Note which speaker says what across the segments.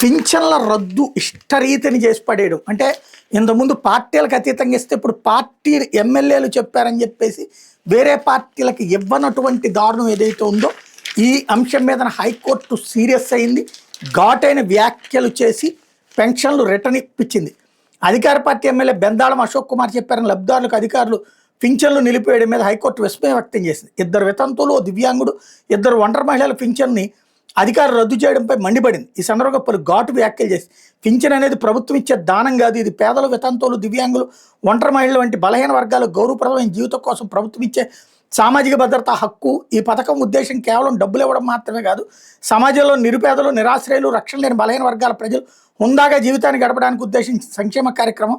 Speaker 1: పింఛన్ల రద్దు ఇష్టరీతిని చేసి పడేయడం అంటే ఇంతకుముందు పార్టీలకు అతీతంగా ఇస్తే ఇప్పుడు పార్టీ ఎమ్మెల్యేలు చెప్పారని చెప్పేసి వేరే పార్టీలకు ఇవ్వనటువంటి దారుణం ఏదైతే ఉందో ఈ అంశం మీద హైకోర్టు సీరియస్ అయింది. ఘాటైన వ్యాఖ్యలు చేసి పెన్షన్లు రిటర్న్ ఇప్పించింది. అధికార పార్టీ ఎమ్మెల్యే బెందాళం అశోక్ కుమార్ చెప్పారని లబ్ధిదారులకు అధికారులు పింఛన్లు నిలిపేయడం మీద హైకోర్టు విస్మయం వ్యక్తం చేసింది. 2 వితంతువులు, ఓ దివ్యాంగుడు, 2 ఒంటరి మహిళల పింఛన్ని అధికారులు రద్దు చేయడంపై మండిపడింది. ఈ సందర్భంగా పలు ఘాటు వ్యాఖ్యలు చేసి పింఛన్ అనేది ప్రభుత్వం ఇచ్చే దానం కాదు, ఇది పేదలు, వితంతువులు, దివ్యాంగులు, ఒంటరి మహిళలు వంటి బలహీన వర్గాలకు గౌరవప్రదమైన జీవితం కోసం ప్రభుత్వం ఇచ్చే సామాజిక భద్రతా హక్కు. ఈ పథకం ఉద్దేశం కేవలం డబ్బులు ఇవ్వడం మాత్రమే కాదు, సమాజంలో నిరుపేదలు, నిరాశ్రయులు, రక్షణ లేని బలహీన వర్గాల ప్రజలు హుందాగా జీవితాన్ని గడపడానికి ఉద్దేశించిన సంక్షేమ కార్యక్రమం.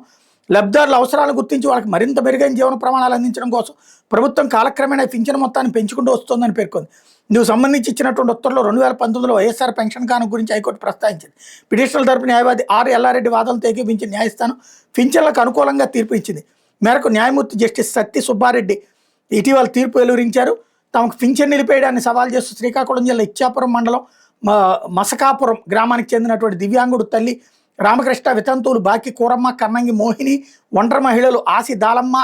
Speaker 1: లబ్ధిదారుల అవసరాలను గుర్తించి వాళ్ళకి మరింత మెరుగైన జీవన ప్రమాణాలు అందించడం కోసం ప్రభుత్వం కాలక్రమేణా పింఛన్ మొత్తాన్ని పెంచుకుంటూ వస్తోందని పేర్కొంది. ఇందుకు సంబంధించి ఇచ్చినటువంటి ఉత్తర్వులో 2019లో వైఎస్ఆర్ పెన్షన్ కానుక గురించి హైకోర్టు ప్రస్తావించింది. పిటిషనర్ల తరపు న్యాయవాది ఆర్ ఎల్లారెడ్డి వాదనలతో ఏకీపించిన న్యాయస్థానం పింఛన్లకు అనుకూలంగా తీర్పు ఇచ్చింది. మేరకు న్యాయమూర్తి జస్టిస్ సత్తి సుబ్బారెడ్డి ఇటీవల తీర్పు వెలువరించారు. తమకు పింఛన్ నిలిపేయడాన్ని సవాల్ చేస్తూ శ్రీకాకుళం జిల్లా ఇచ్చాపురం మండలం మసకాపురం గ్రామానికి చెందినటువంటి దివ్యాంగుడు తల్లి రామకృష్ణ, వితంతువులు బాకి కూరమ్మ, కన్నంగి మోహిని, ఒంటరి మహిళలు ఆసి దాలమ్మ,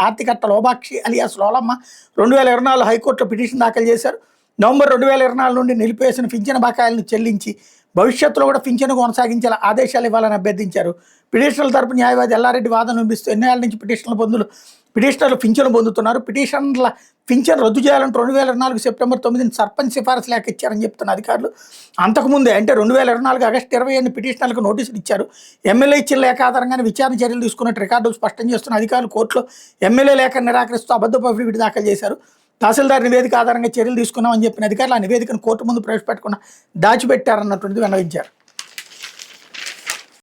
Speaker 1: ఆర్తికట్ట లోబాక్షి అలియాస్ లోలమ్మ 2024 హైకోర్టులో పిటిషన్ దాఖలు చేశారు. నవంబర్ 2024 నుండి నిలిపివేసిన పింఛను బకాయిలను చెల్లించి భవిష్యత్తులో కూడా పింఛను కొనసాగించేలా ఆదేశాలు ఇవ్వాలని అభ్యర్థించారు. పిటిషనర్ల తరపు న్యాయవాది ఎల్లారెడ్డి వాదన వినిపిస్తూ ఎన్నేళ్ల నుంచి పిటిషనర్లు పింఛను పొందుతున్నారు. పిటిషనర్ల పింఛను రద్దు చేయాలంటే 2024 సెప్టెంబర్ 9 సర్పంచ్ సిఫారసు లేఖ ఇచ్చారని చెప్తున్న అధికారులు. అంతకుముందే అంటే 2024 ఆగస్టు 27 పిటిషనర్లకు నోటీసులు ఇచ్చారు. ఎమ్మెల్యే ఇచ్చిన లేఖ ఆధారంగానే విచారణ చర్యలు తీసుకున్నట్టు రికార్డులు స్పష్టం చేస్తున్న అధికారులు కోర్టులో ఎమ్మెల్యే లేఖను నిరాకరిస్తూ అబద్ధపు అఫిడవిట్ దాఖలు చేశారు. తహసీల్దార్ నివేదిక ఆధారంగా చర్యలు తీసుకున్నామని చెప్పిన అధికారులు ఆ నివేదికను కోర్టు ముందు ప్రవేశపెట్టకుండా దాచిపెట్టారన్నటువంటిది విన్నవించారు.